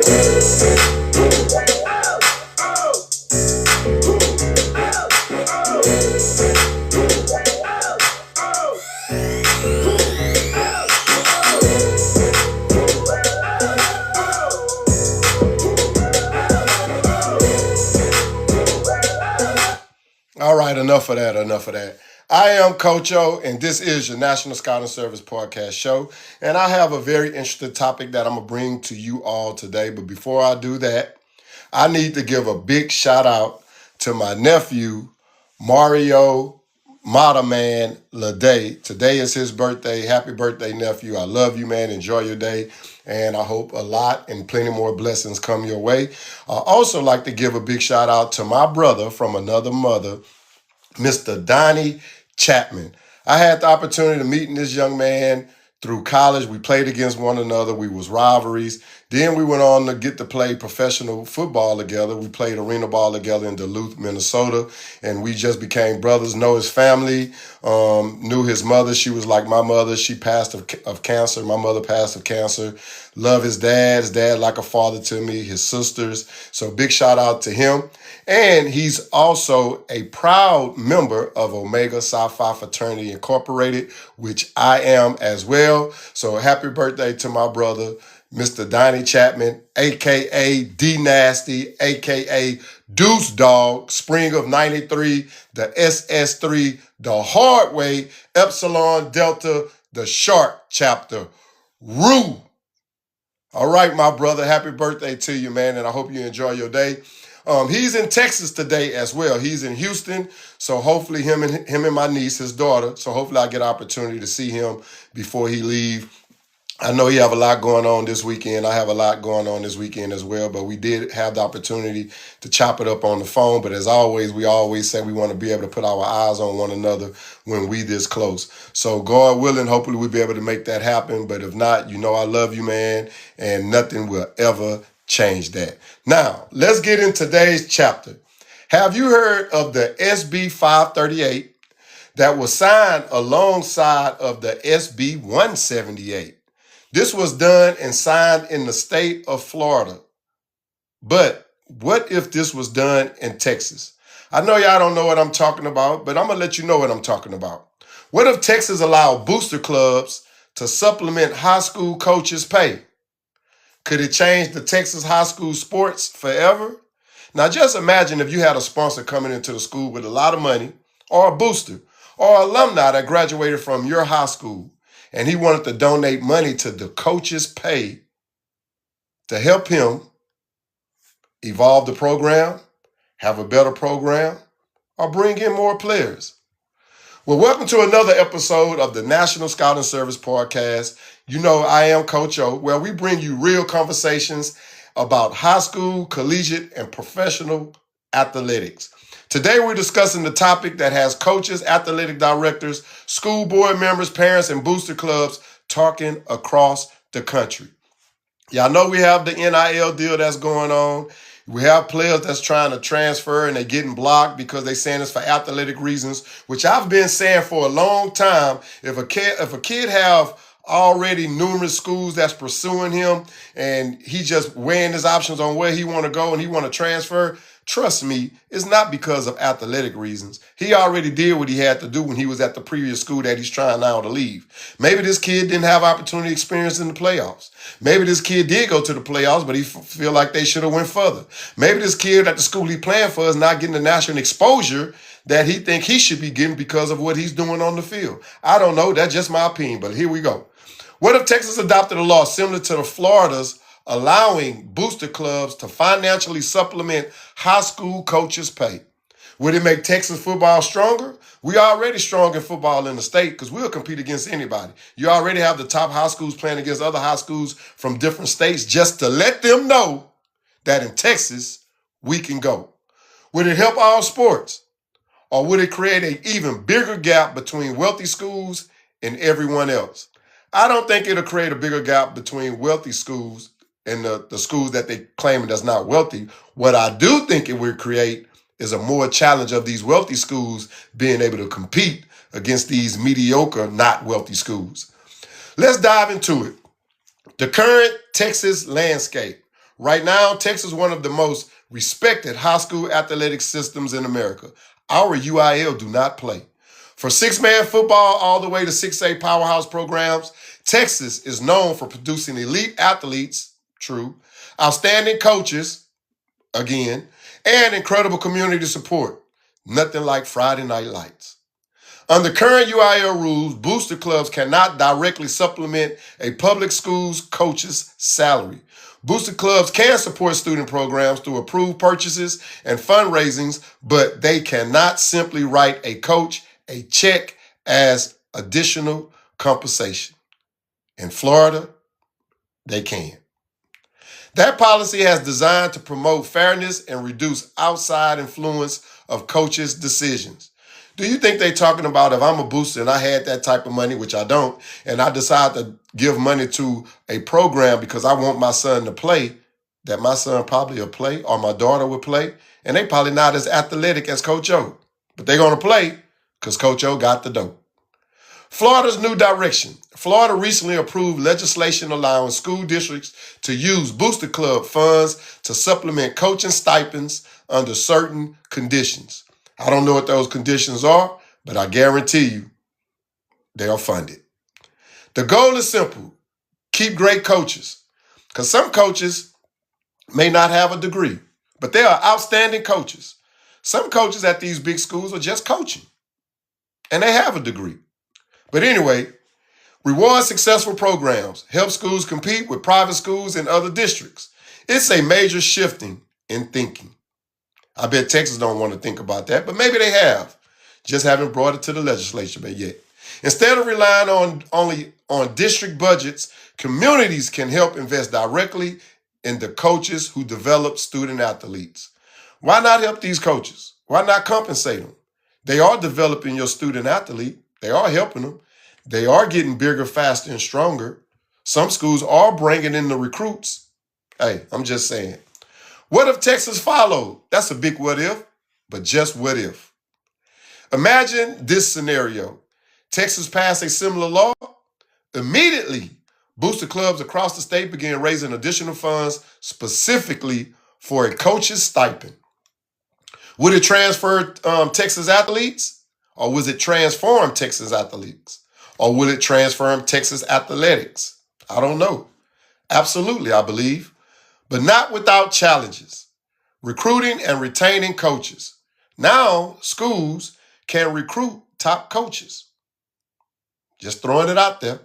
All right, enough of that, enough of that. I am Coach O, and this is your National Scouting Service podcast show. And I have a very interesting topic that I'm going to bring to you all today. But before I do that, I need to give a big shout out to my nephew, Mario Mataman Lade. Today is his birthday. Happy birthday, nephew. I love you, man. Enjoy your day. And I hope a lot and plenty more blessings come your way. I also like to give a big shout out to my brother from another mother, Mr. Donnie Chapman. I had the opportunity to meet this young man through college. We played against one another. We was rivalries. Then we went on to get to play professional football together. We played arena ball together in Duluth, Minnesota, and we just became brothers. Know his family, knew his mother. She was like my mother. She passed of cancer. My mother passed of cancer. Love his dad. His dad like a father to me. His sisters. So big shout out to him. And he's also a proud member of Omega Psi Phi Fraternity Incorporated, which I am as well. So happy birthday to my brother, Mr. Donnie Chapman, a.k.a. D-Nasty, a.k.a. Deuce Dog, Spring of 93, the SS3, the Hard Way, Epsilon Delta, the Shark Chapter. Rue. All right, my brother, happy birthday to you, man, and I hope you enjoy your day. He's in Texas today as well. He's in Houston, so hopefully him and my niece, his daughter, so hopefully I get an opportunity to see him before he leave. I know you have a lot going on this weekend. I have a lot going on this weekend as well, but we did have the opportunity to chop it up on the phone. But as always, we always say we want to be able to put our eyes on one another when we this close. So God willing, hopefully we'll be able to make that happen. But if not, you know I love you, man, and nothing will ever change that. Now, let's get in today's chapter. Have you heard of the SB 538 that was signed alongside of the SB 178? This was done and signed in the state of Florida. But what if this was done in Texas? I know y'all don't know what I'm talking about, but I'm going to let you know what I'm talking about. What if Texas allowed booster clubs to supplement high school coaches' pay? Could it change the Texas high school sports forever? Now just imagine if you had a sponsor coming into the school with a lot of money, or a booster, or alumni that graduated from your high school, and he wanted to donate money to the coach's pay to help him evolve the program, have a better program, or bring in more players. Well, welcome to another episode of the National Scouting Service podcast. You know I am Coach O, where we bring you real conversations about high school, collegiate, and professional athletics. Today we're discussing the topic that has coaches, athletic directors, school board members, parents, and booster clubs talking across the country. Y'all know we have the NIL deal that's going on. We have players that's trying to transfer and they're getting blocked because they're saying it's for athletic reasons, which I've been saying for a long time. If a kid have already numerous schools that's pursuing him and he just weighing his options on where he want to go and he want to transfer, trust me, it's not because of athletic reasons. He already did what he had to do when he was at the previous school that he's trying now to leave. Maybe this kid didn't have opportunity experience in the playoffs. Maybe this kid did go to the playoffs, but he feel like they should have went further. Maybe this kid at the school he playing for is not getting the national exposure that he think he should be getting because of what he's doing on the field. I don't know. That's just my opinion, but here we go. What if Texas adopted a law similar to the Florida's, allowing booster clubs to financially supplement high school coaches' pay? Would it make Texas football stronger? We already strong in football in the state because we'll compete against anybody. You already have the top high schools playing against other high schools from different states just to let them know that in Texas, we can go. Would it help all sports? Or would it create an even bigger gap between wealthy schools and everyone else? I don't think it'll create a bigger gap between wealthy schools and the schools that they claim that's not wealthy. What I do think it will create is a more challenge of these wealthy schools being able to compete against these mediocre, not wealthy schools. Let's dive into it. The current Texas landscape. Right now, Texas is one of the most respected high school athletic systems in America. Our UIL do not play. For six-man football all the way to 6A powerhouse programs, Texas is known for producing elite athletes, true, outstanding coaches, again, and incredible community support. Nothing like Friday Night Lights. Under current UIL rules, booster clubs cannot directly supplement a public school's coach's salary. Booster clubs can support student programs through approved purchases and fundraisings, but they cannot simply write a coach a check as additional compensation. In Florida, they can. That policy has designed to promote fairness and reduce outside influence of coaches' decisions. Do you think they're talking about if I'm a booster and I had that type of money, which I don't, and I decide to give money to a program because I want my son to play, that my son probably will play or my daughter will play, and they probably not as athletic as Coach O, but they're going to play because Coach O got the dough. Florida's new direction. Florida recently approved legislation allowing school districts to use booster club funds to supplement coaching stipends under certain conditions. I don't know what those conditions are, but I guarantee you they'll fund it. The goal is simple. Keep great coaches. Because some coaches may not have a degree, but they are outstanding coaches. Some coaches at these big schools are just coaching, and they have a degree. But anyway, reward successful programs, help schools compete with private schools in other districts. It's a major shifting in thinking. I bet Texas don't want to think about that, but maybe they have. Just haven't brought it to the legislature yet. Instead of relying only on district budgets, communities can help invest directly in the coaches who develop student athletes. Why not help these coaches? Why not compensate them? They are developing your student athlete. They are helping them. They are getting bigger, faster, and stronger. Some schools are bringing in the recruits. Hey, I'm just saying. What if Texas followed? That's a big what if, but just what if. Imagine this scenario. Texas passed a similar law. Immediately, booster clubs across the state began raising additional funds specifically for a coach's stipend. Would it transfer Texas athletes? Or was it transform Texas athletes? Or will it transform Texas athletics? I don't know. Absolutely, I believe. But not without challenges. Recruiting and retaining coaches. Now, schools can recruit top coaches. Just throwing it out there.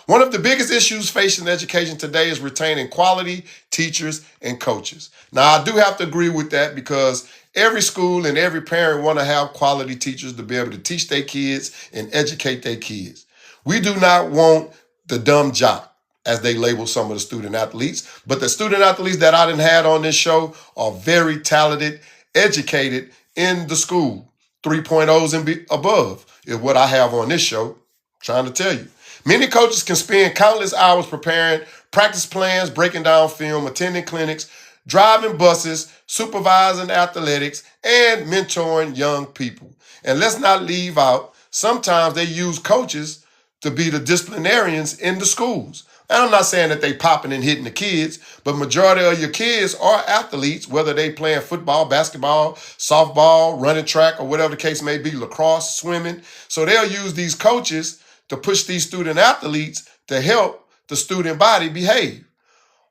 One of the biggest issues facing education today is retaining quality teachers and coaches. Now, I do have to agree with that because every school and every parent want to have quality teachers to be able to teach their kids and educate their kids. We do not want the dumb jock, as they label some of the student athletes, but the student athletes that I done had on this show are very talented, educated in the school. 3.0s and above is what I have on this show, trying to tell you. Many coaches can spend countless hours preparing practice plans, breaking down film, attending clinics, driving buses, supervising athletics, and mentoring young people. And let's not leave out, sometimes they use coaches to be the disciplinarians in the schools. And I'm not saying that they popping and hitting the kids, but majority of your kids are athletes, whether they playing football, basketball, softball, running track, or whatever the case may be, lacrosse, swimming. So they'll use these coaches to push these student athletes to help the student body behave.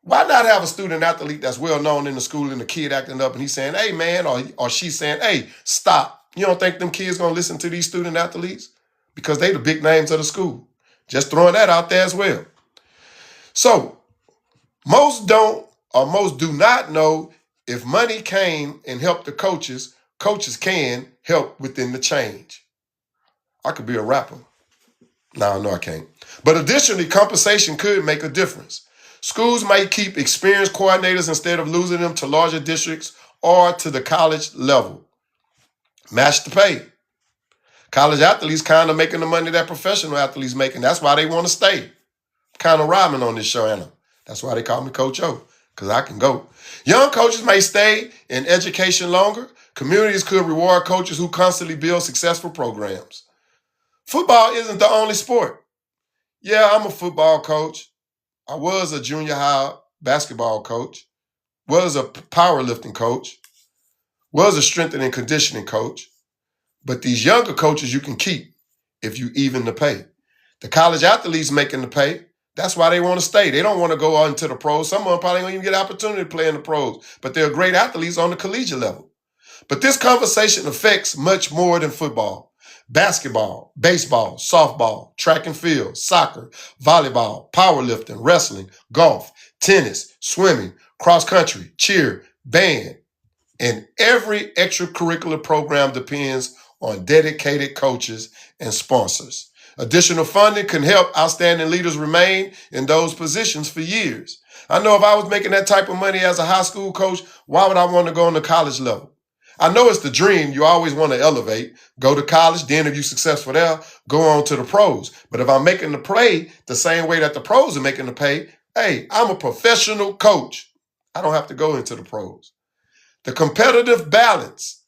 Why not have a student athlete that's well known in the school and the kid acting up and he's saying, hey man, or she's saying, hey, stop. You don't think them kids gonna listen to these student athletes? Because they the big names of the school. Just throwing that out there as well. So most don't or most do not know if money came and helped the coaches, coaches can help within the change. I could be a rapper. No, I can't. But additionally, compensation could make a difference. Schools might keep experienced coordinators instead of losing them to larger districts or to the college level. Match the pay. College athletes kind of making the money that professional athletes making. That's why they want to stay. Kind of rhyming on this show, Anna. That's why they call me Coach O, because I can go. Young coaches may stay in education longer. Communities could reward coaches who constantly build successful programs. Football isn't the only sport. Yeah, I'm a football coach. I was a junior high basketball coach. was a powerlifting coach, was a strength and conditioning coach. But these younger coaches you can keep if you even the pay. The college athletes making the pay. That's why they want to stay. They don't want to go on to the pros. Some of them probably don't even get an opportunity to play in the pros, but they're great athletes on the collegiate level. But this conversation affects much more than football. Basketball, baseball, softball, track and field, soccer, volleyball, powerlifting, wrestling, golf, tennis, swimming, cross country, cheer, band, and every extracurricular program depends on dedicated coaches and sponsors. Additional funding can help outstanding leaders remain in those positions for years. I know if I was making that type of money as a high school coach, why would I want to go on the college level? I know it's the dream. You always want to elevate, go to college, then if you're successful there, go on to the pros. But if I'm making the play the same way that the pros are making the pay, hey, I'm a professional coach. I don't have to go into the pros. The competitive balance.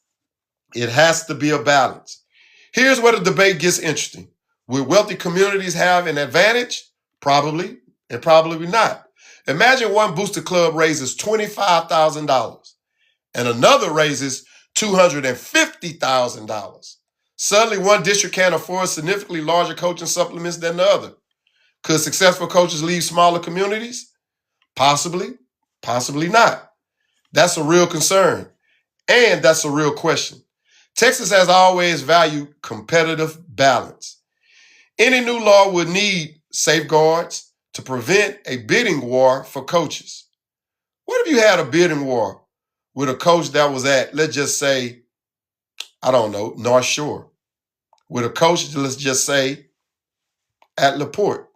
It has to be a balance. Here's where the debate gets interesting. Will wealthy communities have an advantage? Probably, and probably not. Imagine one booster club raises $25,000 and another raises $250,000. Suddenly, one district can't afford significantly larger coaching supplements than the other. Could successful coaches leave smaller communities? Possibly, possibly not. That's a real concern, and that's a real question. Texas has always valued competitive balance. Any new law would need safeguards to prevent a bidding war for coaches. What if you had a bidding war with a coach that was at, let's just say, I don't know, North Shore, with a coach, let's just say, at LaPorte,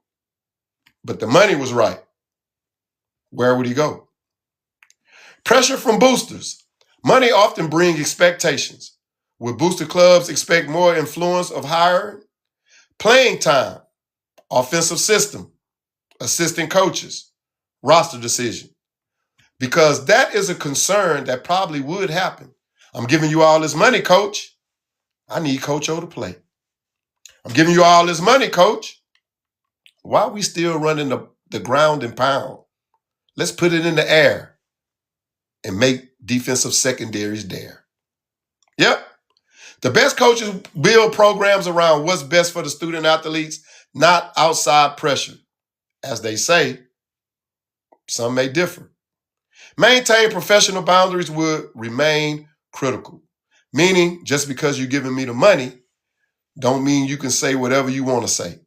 but the money was right? Where would he go? Pressure from boosters. Money often brings expectations. Would booster clubs expect more influence of hiring? Playing time, offensive system, assistant coaches, roster decision. Because that is a concern that probably would happen. I'm giving you all this money, coach. I need Coach O to play. I'm giving you all this money, coach. Why are we still running the ground and pound? Let's put it in the air and make defensive secondaries dare. Yep. The best coaches build programs around what's best for the student athletes, not outside pressure. As they say, some may differ. Maintain professional boundaries would remain critical. Meaning, just because you're giving me the money, don't mean you can say whatever you want to say.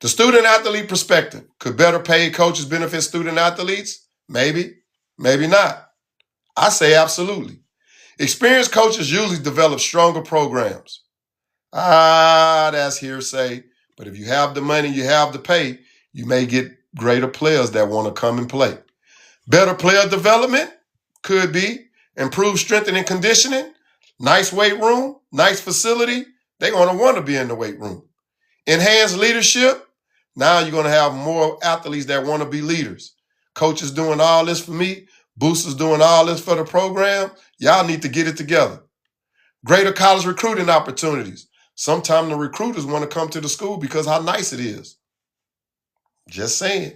The student athlete perspective. Could better paid coaches benefit student athletes? Maybe, maybe not. I say absolutely. Experienced coaches usually develop stronger programs. That's hearsay. But if you have the money, you have the pay, you may get greater players that want to come and play. Better player development? Could be. Improved strength and conditioning? Nice weight room? Nice facility? They're going to want to be in the weight room. Enhanced leadership? Now you're going to have more athletes that want to be leaders. Coaches doing all this for me. Boosters doing all this for the program. Y'all need to get it together. Greater college recruiting opportunities. Sometimes the recruiters want to come to the school because how nice it is. Just saying.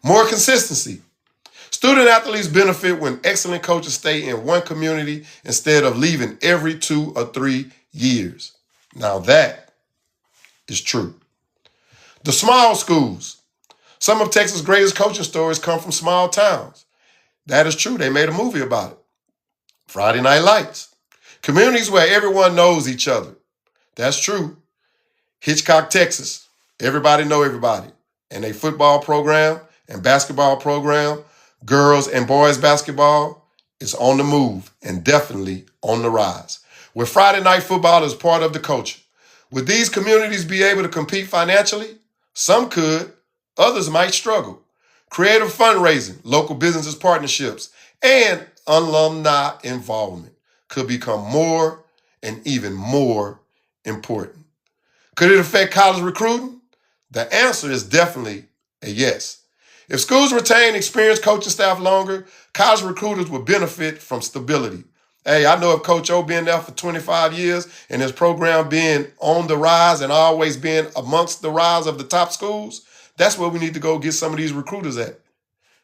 More consistency. Student athletes benefit when excellent coaches stay in one community instead of leaving every 2 or 3 years. Now that is true. The small schools. Some of Texas' greatest coaching stories come from small towns. That is true. They made a movie about it. Friday Night Lights. Communities where everyone knows each other. That's true. Hitchcock, Texas. Everybody know everybody. And a football program and basketball program, girls and boys basketball, is on the move and definitely on the rise. Where Friday night football is part of the culture. Would these communities be able to compete financially? Some could. Others might struggle. Creative fundraising, local businesses partnerships, and alumni involvement could become more and even more important. Could it affect college recruiting? The answer is definitely a yes. If schools retain experienced coaching staff longer, college recruiters will benefit from stability. Hey, I know if Coach O been there for 25 years and his program being on the rise and always being amongst the rise of the top schools, that's where we need to go get some of these recruiters at.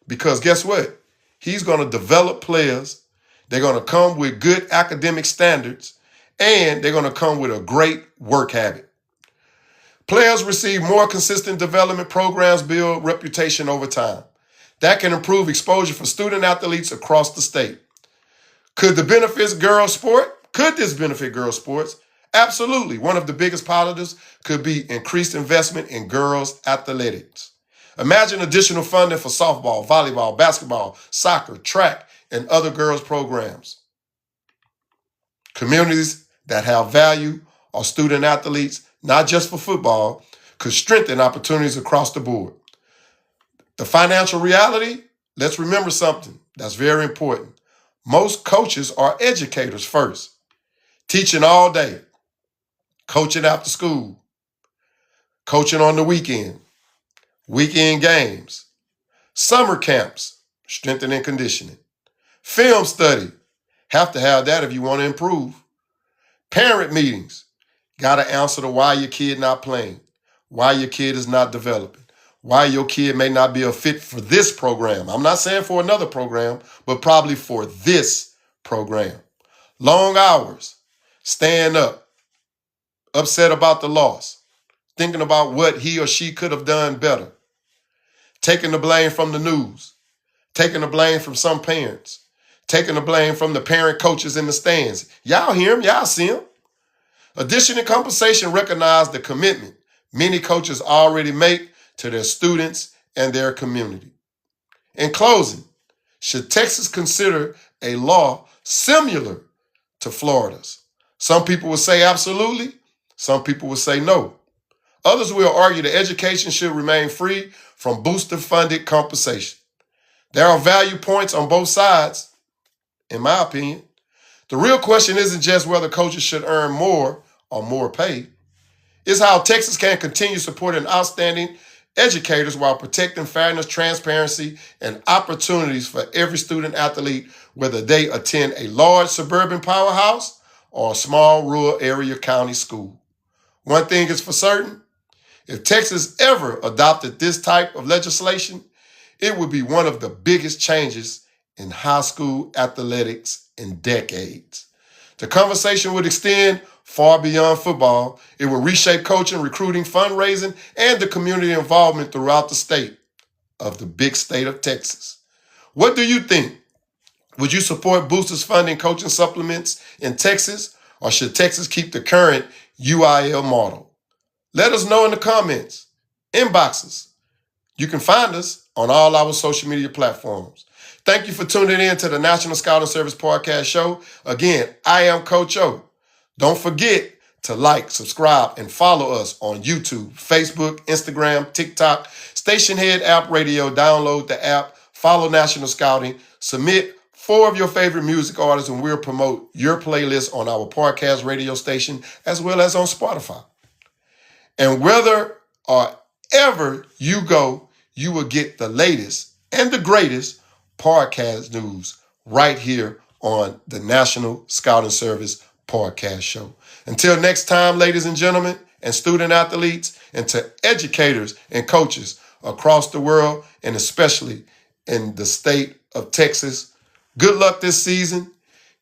Because guess what? He's going to develop players. They're going to come with good academic standards, and they're going to come with a great work habit. Players receive more consistent development programs, build reputation over time. That can improve exposure for student athletes across the state. Could this benefit girls' sports? Absolutely. One of the biggest positives could be increased investment in girls' athletics. Imagine additional funding for softball, volleyball, basketball, soccer, track, and other girls' programs. Communities that have value or student athletes, not just for football, could strengthen opportunities across the board. The financial reality, let's remember something that's very important. Most coaches are educators first, teaching all day, coaching after school, coaching on the weekend games, summer camps, strengthening and conditioning, film study, have to have that if you want to improve, parent meetings, got to answer to why your kid not playing, why your kid is not developing, why your kid may not be a fit for this program. I'm not saying for another program, but probably for this program. Long hours, staying up, upset about the loss, thinking about what he or she could have done better, taking the blame from the news, taking the blame from some parents, taking the blame from the parent coaches in the stands. Y'all hear him, y'all see him. Addition and compensation recognize the commitment many coaches already make to their students and their community. In closing, should Texas consider a law similar to Florida's? Some people will say absolutely. Some people will say no. Others will argue that education should remain free from booster-funded compensation. There are value points on both sides, in my opinion. The real question isn't just whether coaches should earn more or more pay. It's how Texas can continue supporting outstanding educators while protecting fairness, transparency, and opportunities for every student athlete, whether they attend a large suburban powerhouse or a small rural area county school. One thing is for certain, if Texas ever adopted this type of legislation, it would be one of the biggest changes in high school athletics in decades. The conversation would extend far beyond football. It will reshape coaching, recruiting, fundraising, and the community involvement throughout the state of the big state of Texas. What do you think? Would you support boosters funding coaching supplements in Texas, or should Texas keep the current UIL model? Let us know in the comments, inboxes. You can find us on all our social media platforms. Thank you for tuning in to the National Scouting Service Podcast Show. Again, I am Coach O. Don't forget to like, subscribe, and follow us on YouTube, Facebook, Instagram, TikTok, Stationhead App Radio. Download the app, follow National Scouting, submit 4 of your favorite music artists, and we'll promote your playlist on our podcast radio station as well as on Spotify. And whether or ever you go, you will get the latest and the greatest podcast news right here on the National Scouting Service Podcast Show. Until next time, ladies and gentlemen, and student athletes, and to educators and coaches across the world, and especially in the state of Texas, good luck this season.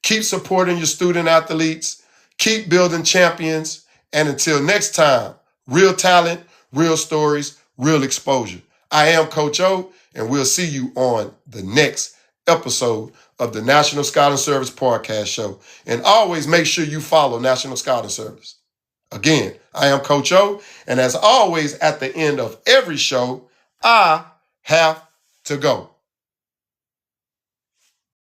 Keep supporting your student athletes. Keep building champions. And until next time, real talent, real stories, real exposure. I am Coach O, and we'll see you on the next episode of the National Scouting Service Podcast Show. And always make sure you follow National Scouting Service. Again, I am Coach O, and as always, at the end of every show, I have to go.